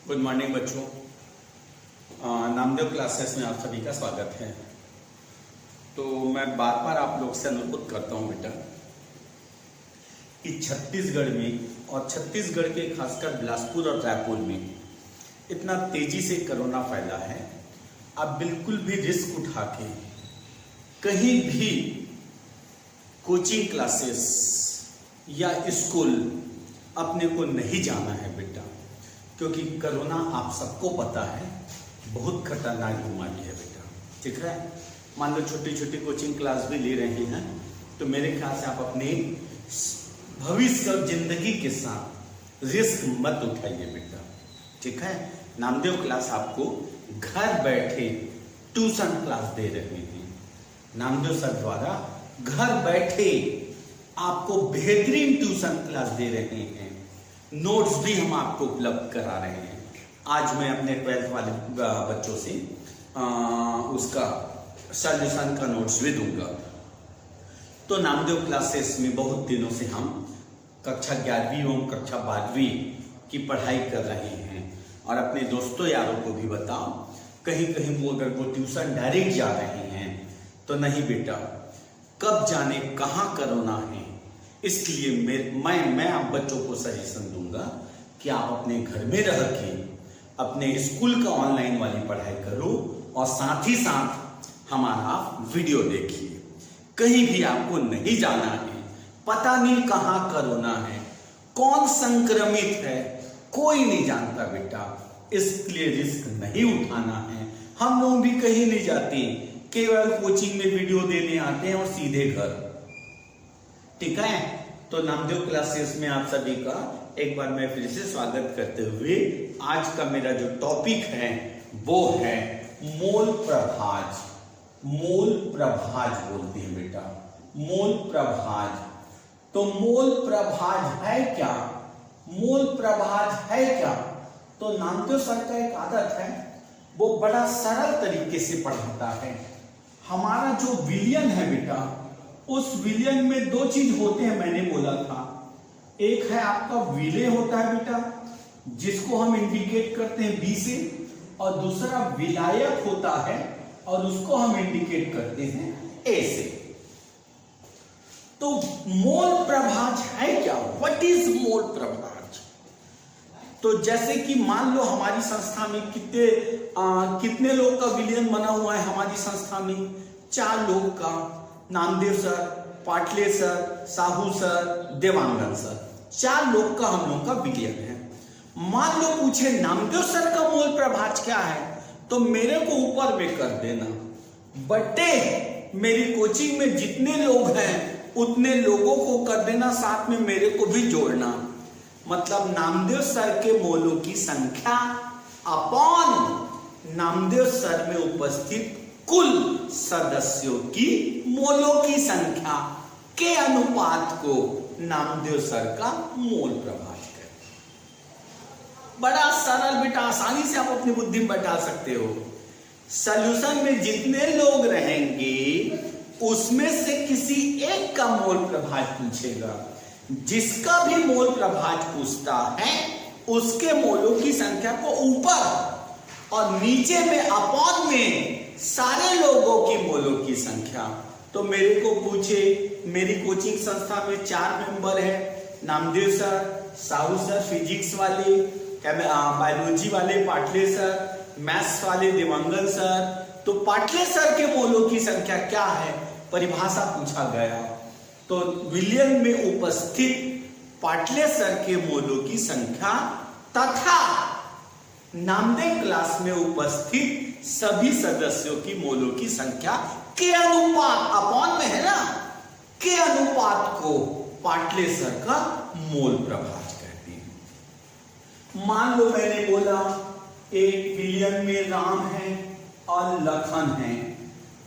Good morning बच्चों। Namdev classes में आप सभी का स्वागत है। तो मैं बार बार आप लोग से अनुरोध करता हूं बेटा कि छत्तीसगढ़ में और छत्तीसगढ़ के खासकर बिलासपुर और रायपुर में इतना तेजी से कोरोना फैला है। आप बिल्कुल भी रिस्क उठा के कहीं भी कोचिंग क्लासेस या स्कूल अपने को नहीं जाना है बेटा, क्योंकि कोरोना आप सबको पता है बहुत खतरनाक बीमारी है बेटा। ठीक है, मान लो छोटी छोटी कोचिंग क्लास भी ले रहे हैं तो मेरे ख्याल से आप अपने भविष्य और जिंदगी के साथ रिस्क मत उठाइए बेटा। ठीक है, नामदेव क्लास आपको घर बैठे ट्यूशन क्लास दे रहे हैं। नामदेव सर द्वारा घर बैठे आपको बेहतरीन ट्यूशन क्लास दे रहे हैं। नोट्स भी हम आपको उपलब्ध करा रहे हैं। आज मैं अपने 12th वाले बच्चों से उसका सॉल्यूशन का नोट्स भी दूंगा। तो नामदेव क्लासेस में बहुत दिनों से हम कक्षा 11वीं एवं कक्षा 12वीं की पढ़ाई कर रहे हैं और अपने दोस्तों यारों को भी बताओ, कहीं कहीं वो अगर वो ट्यूशन डायरेक्ट जा रहे हैं तो नहीं बेटा, कब जाने कहाँ कोरोना है। इसलिए मैं आप बच्चों को सजेशन दूंगा कि आप अपने घर में रह के अपने स्कूल का ऑनलाइन वाली पढ़ाई करो और साथ ही साथ हमारा वीडियो देखिए। कहीं भी आपको नहीं जाना है, पता नहीं कहाँ कोरोना है, कौन संक्रमित है, कोई नहीं जानता बेटा। इसलिए रिस्क नहीं उठाना है। हम लोग भी कहीं नहीं जाते, केवल कोचिंग में वीडियो देने आते हैं और सीधे घर। ठीक है, तो नामदेव क्लासेस में आप सभी का एक बार मैं फिर से स्वागत करते हुए आज का मेरा जो टॉपिक है वो है मूल प्रभाज। मूल प्रभाज बोलते हैं बेटा, मूल प्रभाज। तो मूल प्रभाज है क्या? मूल प्रभाज है क्या? तो नामदेव सर का एक आदत है, वो बड़ा सरल तरीके से पढ़ाता है। हमारा जो विलियन है बेटा, उस विलियन में दो चीज होते हैं, मैंने बोला था। एक है आपका विलेय होता है बेटा, जिसको हम इंडिकेट करते हैं बी से, और दूसरा विलायक होता है और उसको हम इंडिकेट करते हैं ए से। तो मोल प्रभाज है क्या? व्हाट इज मोल प्रभाज? तो जैसे कि मान लो हमारी संस्था में कितने लोग का विलियन बना हुआ है। हमारी संस्था में 4 लोग का, Namdev sir, Patle sir, Sahu sir, Dewangan sir, 4 लोग का हम लोग का विलियन है। मान लो पूछे नामदेव सर का मूल प्रभाज क्या है, तो मेरे को ऊपर में कर देना, बटे मेरी कोचिंग में जितने लोग हैं उतने लोगों को कर देना, साथ में मेरे को भी जोड़ना। मतलब नामदेव सर के मोलों की संख्या अपॉन नामदेव सर में उपस्थित कुल सदस्यों की मोलों की संख्या के अनुपात को नामदेव सर का मोल प्रभाज कहते हैं। बड़ा सरल बेटा, आसानी से आप अपनी बुद्धि में बैठा सकते हो। सॉल्यूशन में जितने लोग रहेंगे उसमें से किसी एक का मोल प्रभाज पूछेगा। जिसका भी मोल प्रभाज पूछता है उसके मोलों की संख्या को ऊपर और नीचे में अपॉन में सारे लोगों की मोलों की संख्या। तो मेरे को पूछे, मेरी कोचिंग संस्था में 4 मेंबर है, Namdev sir, Sahu sir physics वाले, बायोलॉजी वाले पाटले सर, मैथ्स वाले देवांगन सर। तो पाटले सर के मोलों की संख्या क्या है, परिभाषा पूछा गया। तो विलियन में उपस्थित पाटले सर के मोलों की संख्या तथा नामदेव क्लास में उपस्थित सभी सदस्यों की मोलों की संख्या के अनुपात, अपॉन में है ना, के अनुपात को पाटले सर का मोल प्रभाज कहते हैं। मान लो मैंने बोला एक विलियन में राम है और लखन है,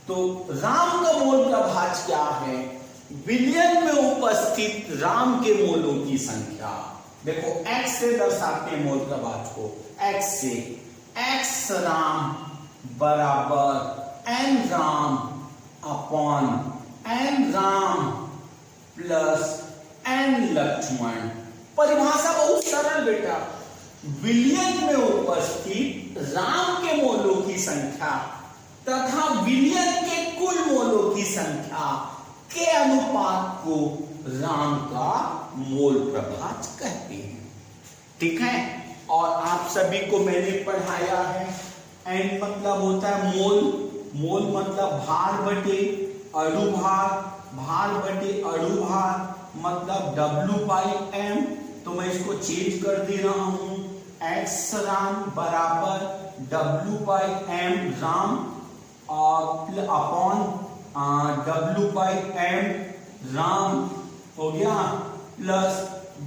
तो राम का मोल प्रभाज क्या है? विलियन में उपस्थित राम के मोलों की संख्या। देखो x से दर्शाते हैं मोल प्रभाज को, x से, x राम बराबर n Ram upon n Ram plus n Lakshman. परिभाषा बहुत सरल बेटा, विलयन में उपस्थित राम के मोलों की संख्या तथा विलयन के कुल मोलों की संख्या के अनुपात को राम का मोल प्रभाज कहते हैं। ठीक है, और आप सभी को मैंने पढ़ाया है, एन मतलब होता है मोल, मोल मतलब भार बटे अणुभार, भार बटे अणुभार मतलब W/m। तो मैं इसको चेंज कर दे रहा हूं, x राम बराबर W/m Ram upon W/m Ram हो गया प्लस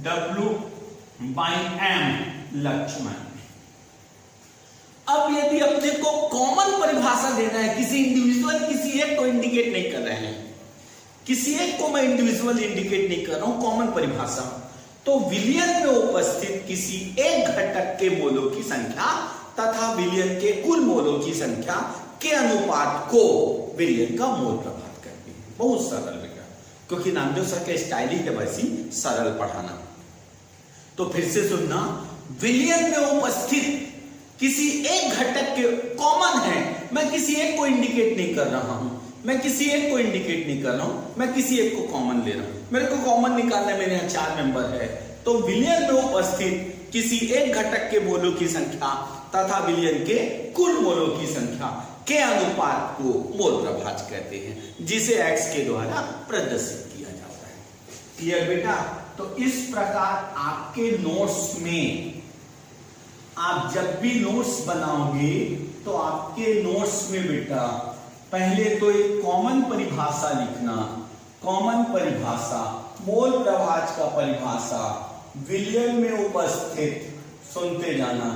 W/m लक्ष्मण। अब यदि अपने को कॉमन परिभाषा देना है, किसी इंडिविजुअल किसी एक को इंडिकेट नहीं कर रहे हैं, किसी एक को मैं इंडिविजुअल इंडिकेट नहीं कर रहा हूं, कॉमन परिभाषा, तो विलयन में उपस्थित किसी एक घटक के मोलों की संख्या तथा विलयन के कुल मोलों की संख्या के अनुपात को विलयन का मोल प्रभाव कहते हैं। बहुत सरल बेटा, क्योंकि नामदेव सर का स्टाइल ही है वैसी सरल पढ़ाना। तो फिर से सुनना, विलयन में उपस्थित किसी एक घटक के कॉमन है, मैं किसी एक को इंडिकेट नहीं कर रहा हूं, मैं किसी एक को इंडिकेट नहीं कर रहा हूं, मैं किसी एक को कॉमन ले रहा हूं। मेरे को कॉमन निकालना है, मेरे यहां 4 मेंबर है, तो विलयन में उपस्थित किसी एक घटक के मोलों की संख्या तथा विलयन के कुल मोलों की संख्या के अनुपात को मोल प्रभाज कहते हैं, जिसे x के द्वारा प्रदर्शित किया जाता है। क्लियर बेटा? तो इस प्रकार आपके नोट्स में, आप जब भी नोट्स बनाओगे तो आपके नोट्स में बेटा पहले तो एक कॉमन परिभाषा लिखना, कॉमन परिभाषा, मोल प्रभाज का परिभाषा, विलयन में उपस्थित, सुनते जाना,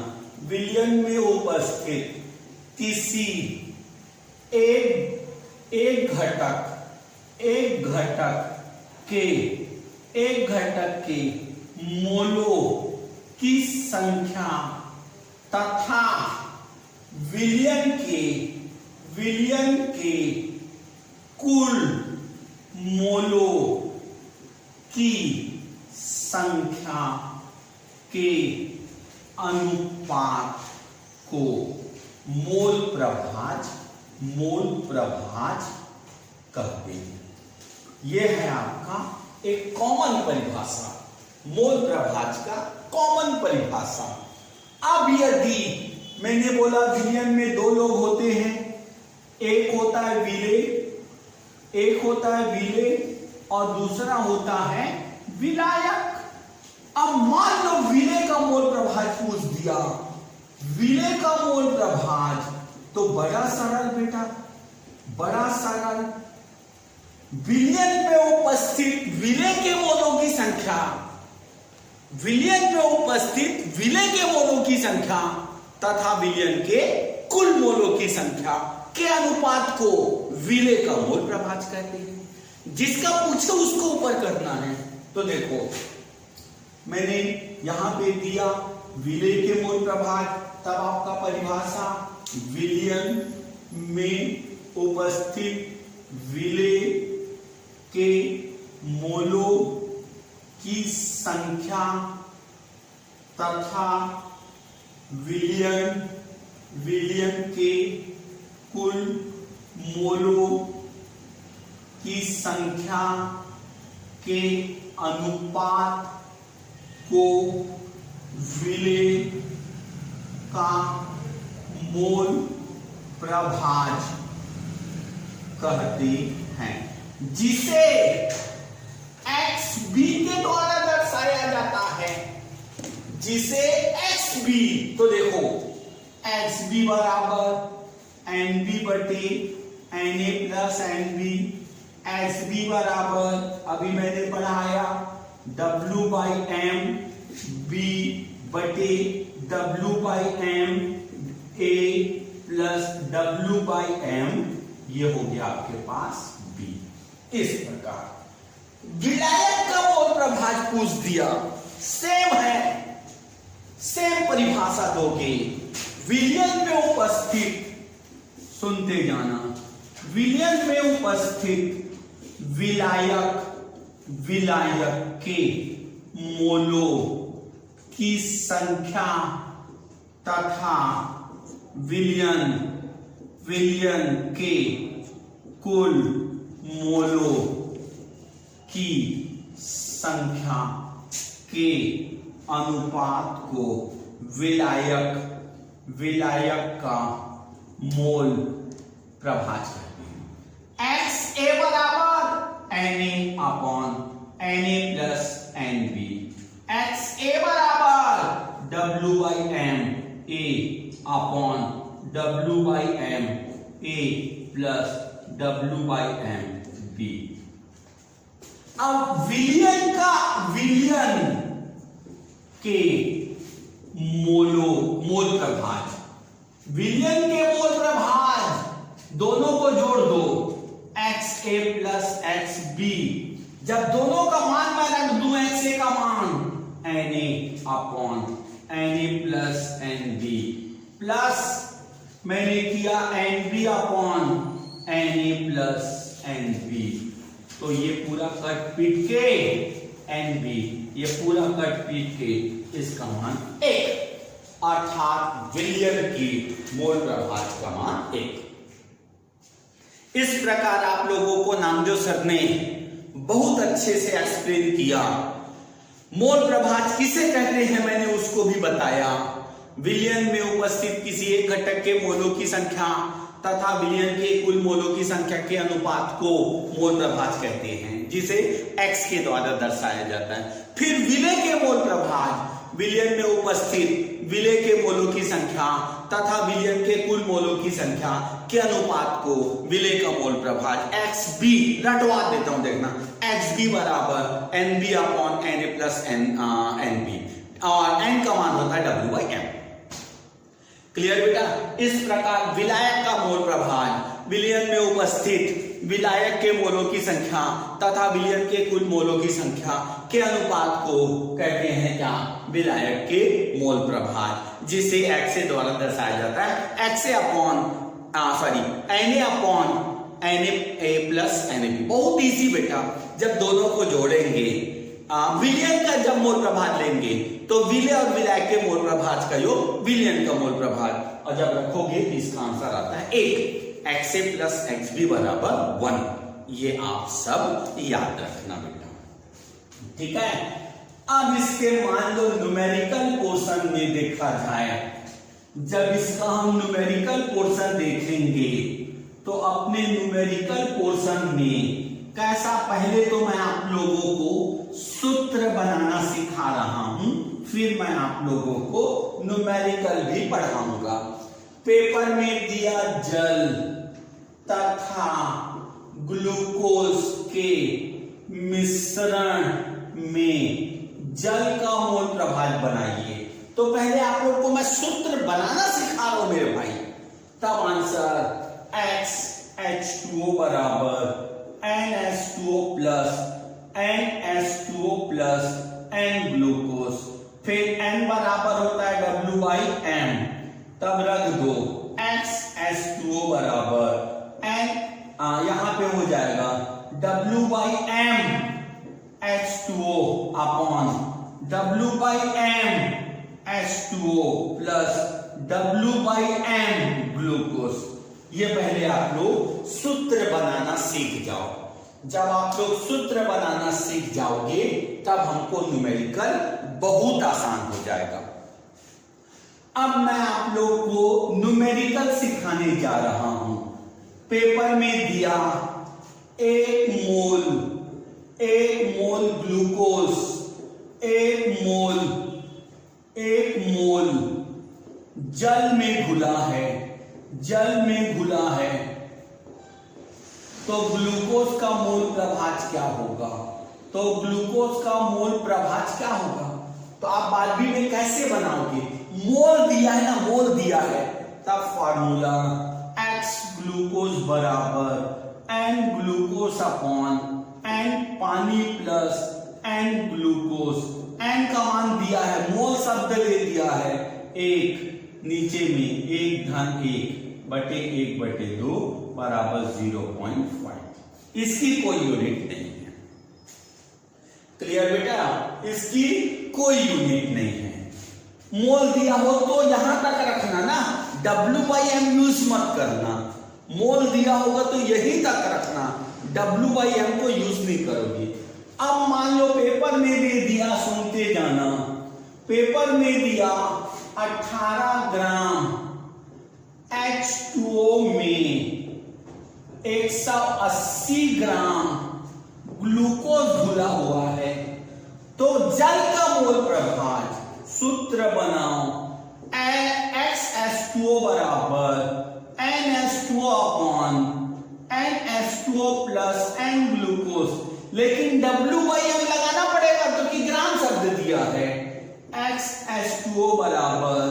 विलयन में उपस्थित किसी एक घटक के मोलों की संख्या तथा विलयन के कुल मोलों की संख्या के अनुपात को मोल प्रभाज कहते हैं। यह है आपका एक कॉमन परिभाषा, मोल प्रभाज का कॉमन परिभाषा। अब यदि मैंने बोला विलयन में 2 लोग होते हैं, एक होता है विलेय और दूसरा होता है विलायक। अब मान लो विलेय का मोल प्रभाज पूछ दिया, विलेय का मोल प्रभाज, तो बड़ा सरल बेटा, बड़ा सरल, विलयन में उपस्थित विलेय के मोलों की संख्या, विलयन में उपस्थित विलेय के मोलों की संख्या तथा विलयन के कुल मोलों की संख्या के अनुपात को विलेय का मोल प्रभाज कहते हैं। जिसका पूछे उसको ऊपर करना है। तो देखो मैंने यहां पे दिया विलेय के मोल प्रभाज, तब आपका परिभाषा विलयन में उपस्थित विलेय के मोलों की संख्या तथा विलयन के कुल मोलों की संख्या के अनुपात को विलेय का मोल प्रभाज कहते हैं, जिसे XB के द्वारा दर्शाया जाता है, जिसे XB, तो देखो XB बराबर NB बटे NA प्लस NB, SB बराबर अभी मैंने पढ़ाया W/m B बटे W/m A प्लस W/m, ये हो गया आपके पास B। इस प्रकार विलायक का मोल प्रभाज पूछ दिया, सेम है, सेम परिभाषा दोगे। विलयन में उपस्थित, सुनते जाना, विलयन में उपस्थित विलायक के मोलों की संख्या तथा विलयन के कुल मोलों की संख्या के अनुपात को विलायक का मोल प्रभाज कहते हैं। XA बराबर Na upon Na plus NB। XA बराबर WM A upon WM A plus WM B। अब विलयन के मोल प्रभाज, विलयन के मोल प्रभाज दोनों को जोड़ दो, XA प्लस XB। जब दोनों का मान मैं रख दूं, XA का मान Na upon Na plus NB plus मैंने किया NB upon Na plus NB, तो ये पूरा कट पीट के NB, ये पूरा कट पीट के इसका मान 1, अर्थात विलयन की मोल प्रभाज का मान 1। इस प्रकार आप लोगों को नामदेव सर ने बहुत अच्छे से एक्सप्लेन किया। मोल प्रभाज किसे कहते हैं मैंने उसको भी बताया। विलयन में उपस्थित किसी एक घटक के मोलों की संख्या तथा विलयन के कुल मोलों की संख्या के अनुपात को मोल प्रभाज कहते हैं, जिसे x के द्वारा दर्शाया जाता है। फिर विलय के मोल प्रभाज, विलयन में उपस्थित विलय के मोलों की संख्या तथा विलयन के कुल मोलों की संख्या के अनुपात को विलय का मोल प्रभाज XB, रटवा देता हूं देखना, XB बराबर NB upon Na plus NB, और n का मान होता है WM। क्लियर बेटा? इस प्रकार विलायक का मोल प्रभाज विलयन में उपस्थित विलायक के मोलों की संख्या तथा विलयन के कुल मोलों की संख्या के अनुपात को कहते हैं क्या? विलायक के मोल प्रभाज, जिसे XA द्वारा दर्शाया जाता है। XA upon Na upon Na plus NB। बहुत इजी बेटा, जब दोनों को जोड़ेंगे, विलयन का जब मोल प्रभाज लेंगे तो विलय और विलायक के मोल प्रभाज का योग विलयन का मोल प्रभाज, और जब रखोगे तो इसका आंसर आता है 1। XA प्लस XB बराबर 1। ये आप सब याद रखना बेटा, ठीक है। अब इसके मान लो न्यूमेरिकल पोर्शन में देखा जाए, जब इसका हम न्यूमेरिकल पोर्शन देखेंगे तो अपने न्यूमेरिकल पोर्शन में कैसा, पहले तो मैं आप लोगों को सूत्र बनाना सिखा रहा हूं, फिर मैं आप लोगों को न्यूमेरिकल भी पढ़ाऊंगा। पेपर में दिया जल तथा ग्लूकोज के मिश्रण में जल का मोल प्रभाज बनाइए। तो पहले आप लोग को मैं सूत्र बनाना सिखा रहा हूं मेरे भाई, तब आंसर XH2O बराबर NH2O plus NH2O plus N glucose, फिर N बराबर होता है WM, तब रख दो XH2O बराबर N, यहां पे हो जाएगा WM H2O upon WM H2O plus WM glucose. ये पहले आप लोग सूत्र बनाना सीख जाओ। जब आप लोग सूत्र बनाना सीख जाओगे तब हमको न्यूमेरिकल बहुत आसान हो जाएगा। अब मैं आप लोग को न्यूमेरिकल सिखाने जा रहा हूं। पेपर में दिया 1 मोल ग्लूकोज, 1 मोल जल में घुला है, तो ग्लूकोज का मोल प्रभाज क्या होगा? तो ग्लूकोज का मोल प्रभाज क्या होगा? तो आप बारहवीं में कैसे बनाओगे? मोल दिया है ना, मोल दिया है, तब फॉर्मूला X ग्लूकोज बराबर N ग्लूकोज अपॉन N पानी प्लस N ग्लूकोज। N का मान दिया है, मोल शब्द ले दिया है 1, नीचे में 1 धन 1 बटे 1 बटे 2 बराबर 0.5। इसकी कोई यूनिट नहीं है। क्लियर बेटा? इसकी कोई यूनिट नहीं है। मोल दिया हो तो यहां तक रखना ना, W/m यूज मत करना। मोल दिया होगा तो यही तक रखना, W/m को यूज नहीं करोगे। अब मान लो पेपर में दे दिया, सुनते जाना, पेपर में दिया 18 ग्राम H2O में 180 ग्राम ग्लूकोज घुला हुआ है, तो जल का मोल प्रभार सूत्र बनाओ, XH2O बराबर NH2O upon NH2O plus N glucose. लेकिन W/m लगाना पड़ेगा क्योंकि ग्राम शब्द दिया है। XH2O बराबर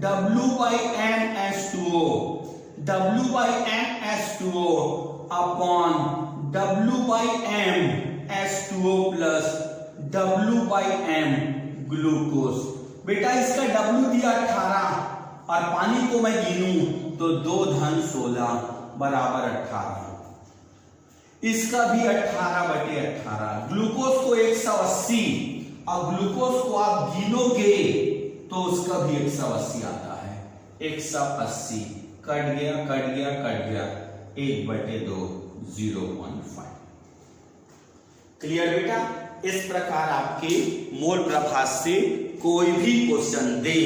W/m H2O upon W/m H2O plus W/m glucose. बेटा इसका W दिया 18 और पानी को मैं गिनूं तो 2 धन 16 बराबर 18। इसका भी 18/18। ग्लूकोज को 180 और ग्लूकोज को आप गिनोगे तो उसका भी 180 आता है। 180 कट गया 1/2 0.5। क्लियर बेटा? इस प्रकार आपके मोल प्रभार से कोई भी क्वेश्चन दे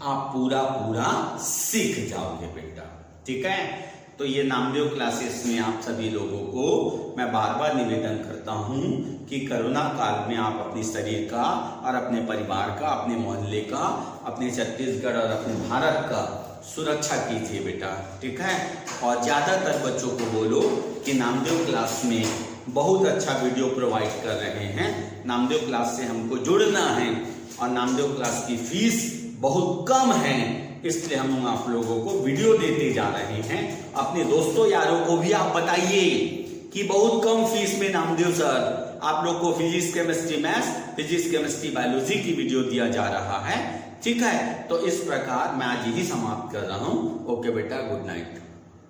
आप पूरा सीख जाओगे बेटा। ठीक है, तो ये नामदेव क्लासेस में आप सभी लोगों को मैं बार बार निवेदन करता हूं कि कोरोना काल में आप अपने शरीर का और अपने परिवार का, अपने मोहल्ले का, अपने छत्तीसगढ़ और अपने भारत का सुरक्षा कीजिए बेटा। ठीक है, और ज्यादातर बच्चों को बोलो कि नामदेव क्लास में बहुत अच्छा वीडियो प्रोवाइड कर रहे हैं। नामदेव क्लास से हमको जुड़ना है और नामदेव क्लास की फीस बहुत कम है, इसलिए हम आप लोगों को वीडियो देते जा रहे हैं। अपने दोस्तों यारों को भी आप बताइए कि बहुत कम फीस में नामदेव सर आप लोग को physics chemistry maths, physics chemistry biology की वीडियो दिया जा रहा है। ठीक है, तो इस प्रकार मैं आज यही समाप्त कर रहा हूं। ओके बेटा, गुड नाइट।